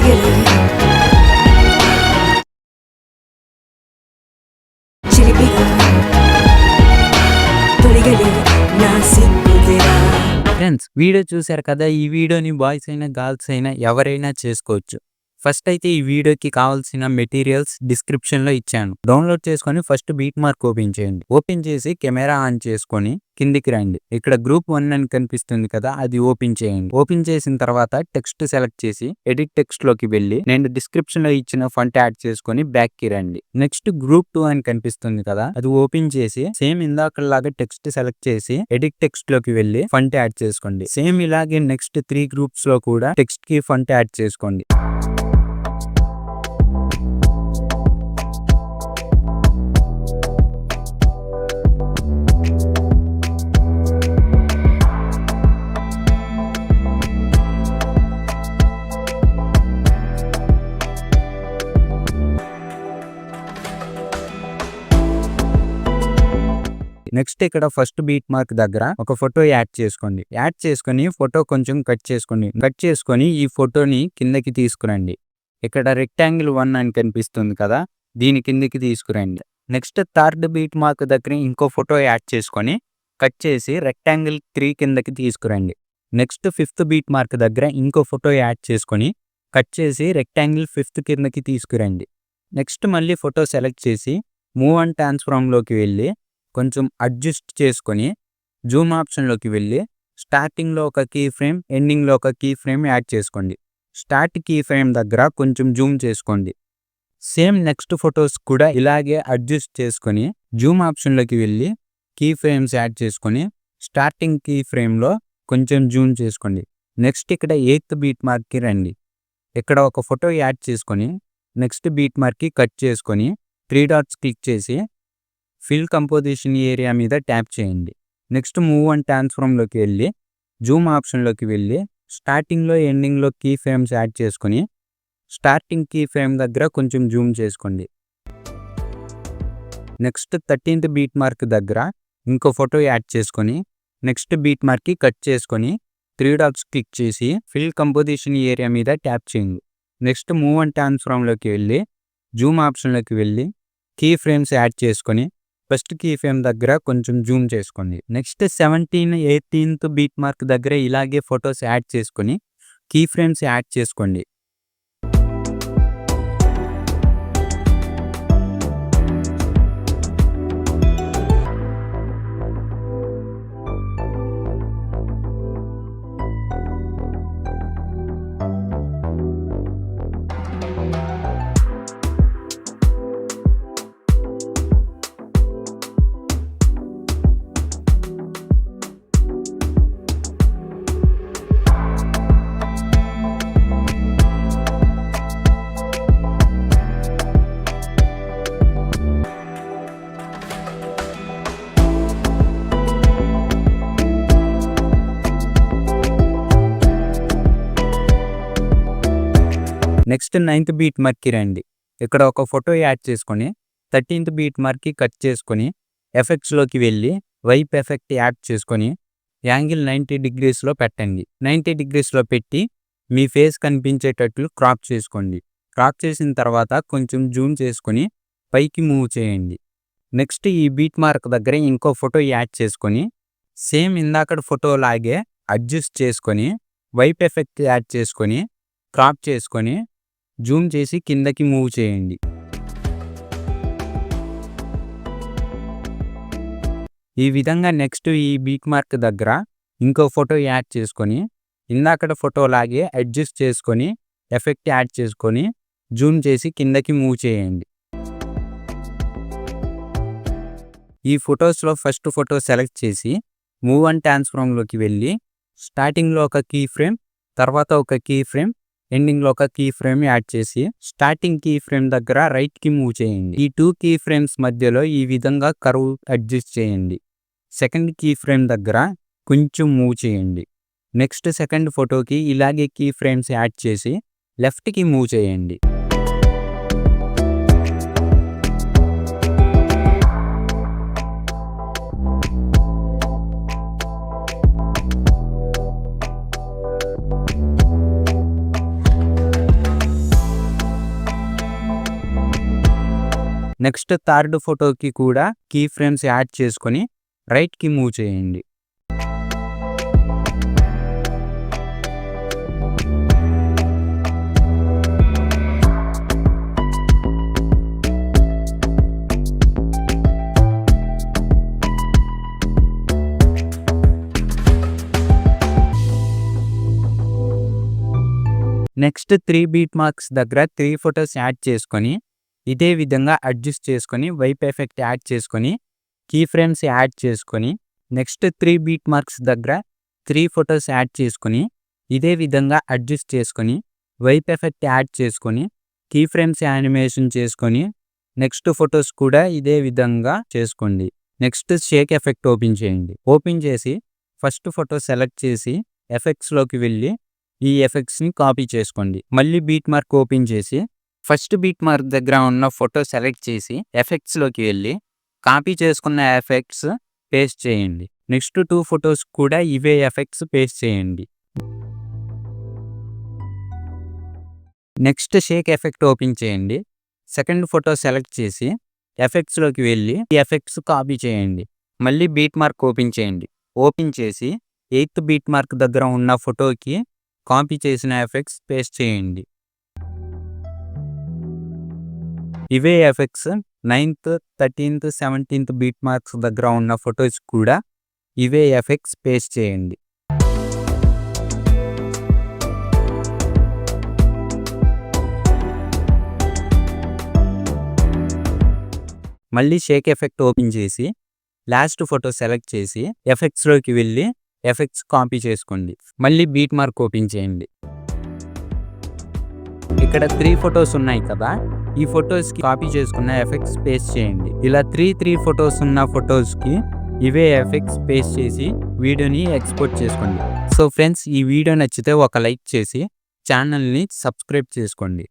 తొడిగలే చిలిపిగా తొడిగలే నా సిగ్గుదిరా. Friends, video చూశారు కదా. ఈ వీడియోని బాయ్స్ అయినా గర్ల్స్ అయినా ఎవరైనా చేసుకోవచ్చు. ఫస్ట్ అయితే ఈ వీడియోకి కావాల్సిన మెటీరియల్స్ డిస్క్రిప్షన్లో ఇచ్చాను. డౌన్లోడ్ చేసుకొని ఫస్ట్ బీట్ మార్క్ ఓపెన్ చేయండి. ఓపెన్ చేసి కెమెరా ఆన్ చేసుకొని కిందికి రండి. ఇక్కడ గ్రూప్ 1 అని కనిపిస్తుంది కదా, అది ఓపెన్ చేయండి. ఓపెన్ చేసిన తర్వాత టెక్స్ట్ సెలెక్ట్ చేసి ఎడిట్ టెక్స్ట్ లోకి వెళ్ళి నేను డిస్క్రిప్షన్ లో ఇచ్చిన ఫాంట్ యాడ్ చేసుకొని బ్యాక్ కి రండి. నెక్స్ట్ గ్రూప్ 2 అని కనిపిస్తుంది కదా, అది ఓపెన్ చేసి సేమ్ ఇందాకలాగా టెక్స్ట్ సెలెక్ట్ చేసి ఎడిట్ టెక్స్ట్ లోకి వెళ్ళి ఫాంట్ యాడ్ చేసుకోండి. సేమ్ ఇలాగే నెక్స్ట్ 3 గ్రూప్స్ లో కూడా టెక్స్ట్ కి ఫాంట్ యాడ్ చేసుకోండి. నెక్స్ట్ ఇక్కడ ఫస్ట్ బీట్ మార్క్ దగ్గర ఒక ఫోటో యాడ్ చేసుకోండి. యాడ్ చేసుకొని ఫోటో కొంచెం కట్ చేసుకోండి. కట్ చేసుకొని ఈ ఫోటోని కిందకి తీసుకురండి. ఇక్కడ రెక్టాంగిల్ 1 అని కనిపిస్తుంది కదా, దీని కిందకి తీసుకురండి. నెక్స్ట్ థర్డ్ బీట్ మార్క్ దగ్గర ఇంకో ఫోటో యాడ్ చేసుకొని కట్ చేసి రెక్టాంగిల్ 3 కిందకి తీసుకురండి. నెక్స్ట్ ఫిఫ్త్ బీట్ మార్క్ దగ్గర ఇంకో ఫోటో యాడ్ చేసుకొని కట్ చేసి రెక్టాంగిల్ 5th కిందకి తీసుకురండి. నెక్స్ట్ మళ్ళీ ఫోటో సెలెక్ట్ చేసి మూవ్ అండ్ ట్రాన్స్ఫార్మ్లోకి వెళ్ళి కొంచెం అడ్జస్ట్ చేసుకొని జూమ్ ఆప్షన్లోకి వెళ్ళి స్టార్టింగ్లో ఒక కీ ఫ్రేమ్, ఎండింగ్లో ఒక కీ ఫ్రేమ్ యాడ్ చేసుకోండి. స్టార్ట్ కీ ఫ్రేమ్ దగ్గర కొంచెం జూమ్ చేసుకోండి. సేమ్ నెక్స్ట్ ఫొటోస్ కూడా ఇలాగే అడ్జస్ట్ చేసుకొని జూమ్ ఆప్షన్లోకి వెళ్ళి కీ ఫ్రేమ్స్ యాడ్ చేసుకొని స్టార్టింగ్ కీ ఫ్రేమ్లో కొంచెం జూమ్ చేసుకోండి. నెక్స్ట్ ఇక్కడ 8th బీట్ మార్క్కి రండి. ఇక్కడ ఒక ఫోటో యాడ్ చేసుకొని నెక్స్ట్ బీట్ మార్క్కి కట్ చేసుకొని 3 డాట్స్ క్లిక్ చేసి ఫిల్ కంపోజిషన్ ఏరియా మీద ట్యాప్ చేయండి. నెక్స్ట్ మూవ్ అండ్ ట్రాన్స్ఫార్మ్లోకి వెళ్ళి జూమ్ ఆప్షన్లోకి వెళ్ళి స్టార్టింగ్లో ఎండింగ్లో కీ ఫ్రేమ్స్ యాడ్ చేసుకొని స్టార్టింగ్ కీ ఫ్రేమ్ దగ్గర కొంచెం జూమ్ చేసుకోండి. నెక్స్ట్ 13th బీట్ మార్క్ దగ్గర ఇంకో ఫోటో యాడ్ చేసుకొని నెక్స్ట్ బీట్ మార్క్కి కట్ చేసుకొని 3 డాట్స్ క్లిక్ చేసి ఫిల్ కంపోజిషన్ ఏరియా మీద ట్యాప్ చేయండి. నెక్స్ట్ మూవ్ అండ్ ట్రాన్స్ఫార్మ్లోకి వెళ్ళి జూమ్ ఆప్షన్లోకి వెళ్ళి కీ ఫ్రేమ్స్ యాడ్ చేసుకొని ఫస్ట్ కీ ఫ్రేమ్ దగ్గర కొంచెం జూమ్ చేసుకోండి. నెక్స్ట్ 17, 18th బీట్ మార్క్ దగ్గర ఇలాగే ఫొటోస్ యాడ్ చేసుకొని కీ ఫ్రేమ్స్ యాడ్ చేసుకోండి. నెక్స్ట్ 9th బీట్ మార్క్కి రండి. ఇక్కడ ఒక ఫోటో యాడ్ చేసుకొని 13th బీట్ మార్క్కి కట్ చేసుకొని ఎఫెక్ట్స్లోకి వెళ్ళి వైప్ ఎఫెక్ట్ యాడ్ చేసుకొని యాంగిల్ 90 degreesలో పెట్టండి. 90 degreesలో పెట్టి మీ ఫేస్ కనిపించేటట్లు క్రాప్ చేసుకోండి. క్రాప్ చేసిన తర్వాత కొంచెం జూమ్ చేసుకొని పైకి మూవ్ చేయండి. నెక్స్ట్ ఈ బీట్ మార్క్ దగ్గర ఇంకో ఫోటో యాడ్ చేసుకొని సేమ్ ఇందాకడ ఫోటో లాగే అడ్జస్ట్ చేసుకొని వైప్ ఎఫెక్ట్ యాడ్ చేసుకొని క్రాప్ చేసుకొని జూమ్ చేసి కిందకి మూవ్ చేయండి. ఈ విధంగా నెక్స్ట్ ఈ బీట్ మార్క్ దగ్గర ఇంకో ఫోటో యాడ్ చేసుకొని ఇందాకడ ఫోటో లాగే అడ్జస్ట్ చేసుకొని ఎఫెక్ట్ యాడ్ చేసుకొని జూమ్ చేసి కిందకి మూవ్ చేయండి. ఈ ఫొటోస్లో ఫస్ట్ ఫోటో సెలెక్ట్ చేసి మూవ్ అండ్ ట్రాన్స్ఫార్మ్లోకి వెళ్ళి స్టార్టింగ్లో ఒక కీ ఫ్రేమ్, తర్వాత ఒక కీ ఫ్రేమ్, ఎండింగ్లో ఒక కీ ఫ్రేమ్ యాడ్ చేసి స్టార్టింగ్ కీ ఫ్రేమ్ దగ్గర రైట్కి మూవ్ చేయండి. ఈ 2 కీ ఫ్రేమ్స్ మధ్యలో ఈ విధంగా కర్వ్ అడ్జస్ట్ చేయండి. సెకండ్ కీ ఫ్రేమ్ దగ్గర కొంచెం మూవ్ చేయండి. నెక్స్ట్ సెకండ్ ఫోటోకి ఇలాగే కీ ఫ్రేమ్స్ యాడ్ చేసి లెఫ్ట్కి మూవ్ చేయండి. నెక్స్ట్ థర్డ్ ఫోటోకి కూడా కీ ఫ్రేమ్స్ యాడ్ చేసుకొని రైట్కి మూవ్ చేయండి. నెక్స్ట్ 3 బీట్ మార్క్స్ దగ్గర 3 ఫొటోస్ యాడ్ చేసుకొని ఇదే విధంగా అడ్జస్ట్ చేసుకొని వైప్ ఎఫెక్ట్ యాడ్ చేసుకొని కీ ఫ్రేమ్స్ యాడ్ చేసుకొని నెక్స్ట్ 3 బీట్ మార్క్స్ దగ్గర 3 ఫొటోస్ యాడ్ చేసుకొని ఇదే విధంగా అడ్జస్ట్ చేసుకొని వైప్ ఎఫెక్ట్ యాడ్ చేసుకొని కీ ఫ్రేమ్స్ యానిమేషన్ చేసుకొని నెక్స్ట్ ఫొటోస్ కూడా ఇదే విధంగా చేసుకోండి. నెక్స్ట్ షేక్ ఎఫెక్ట్ ఓపెన్ చేయండి. ఓపెన్ చేసి ఫస్ట్ ఫోటో సెలెక్ట్ చేసి ఎఫెక్ట్స్లోకి వెళ్ళి ఈ ఎఫెక్ట్స్ని కాపీ చేసుకోండి. మళ్ళీ బీట్ మార్క్ ఓపెన్ చేసి ఫస్ట్ బీట్ మార్క్ దగ్గర ఉన్న ఫోటో సెలెక్ట్ చేసి ఎఫెక్ట్స్లోకి వెళ్ళి కాపీ చేసుకున్న ఎఫెక్ట్స్ పేస్ట్ చేయండి. నెక్స్ట్ 2 ఫొటోస్ కూడా ఇవే ఎఫెక్ట్స్ పేస్ట్ చేయండి. నెక్స్ట్ షేక్ ఎఫెక్ట్ ఓపెన్ చేయండి. సెకండ్ ఫోటో సెలెక్ట్ చేసి ఎఫెక్ట్స్లోకి వెళ్ళి ఈ ఎఫెక్ట్స్ కాపీ చేయండి. మళ్ళీ బీట్ మార్క్ ఓపెన్ చేయండి. ఓపెన్ చేసి 8th బీట్ మార్క్ దగ్గర ఉన్న ఫోటోకి కాపీ చేసిన ఎఫెక్ట్స్ పేస్ట్ చేయండి. ఇవే effects 9th, 13th, 17th beat marks దగ్గర ఉన్న ఫొటోస్ కూడా ఇవే ఎఫెక్ట్స్ పేస్ట్ చేయండి. మళ్ళీ షేక్ ఎఫెక్ట్ ఓపెన్ చేసి లాస్ట్ ఫోటో సెలెక్ట్ చేసి ఎఫెక్ట్స్లోకి వెళ్ళి ఎఫెక్ట్స్ కాపీ చేసుకోండి. మళ్ళీ బీట్ మార్క్ ఓపెన్ చేయండి. ఇక్కడ 3 ఫొటోస్ ఉన్నాయి కదా, ఈ ఫొటోస్కి కాపీ చేసుకున్న ఎఫెక్ట్స్ పేస్ట్ చేయండి. ఇలా 3 ఫొటోస్ ఉన్న ఫొటోస్కి ఇవే ఎఫెక్ట్స్ పేస్ట్ చేసి వీడియోని ఎక్స్పోర్ట్ చేసుకోండి. సో ఫ్రెండ్స్, ఈ వీడియో నచ్చితే ఒక లైక్ చేసి ఛానల్ని సబ్స్క్రైబ్ చేసుకోండి.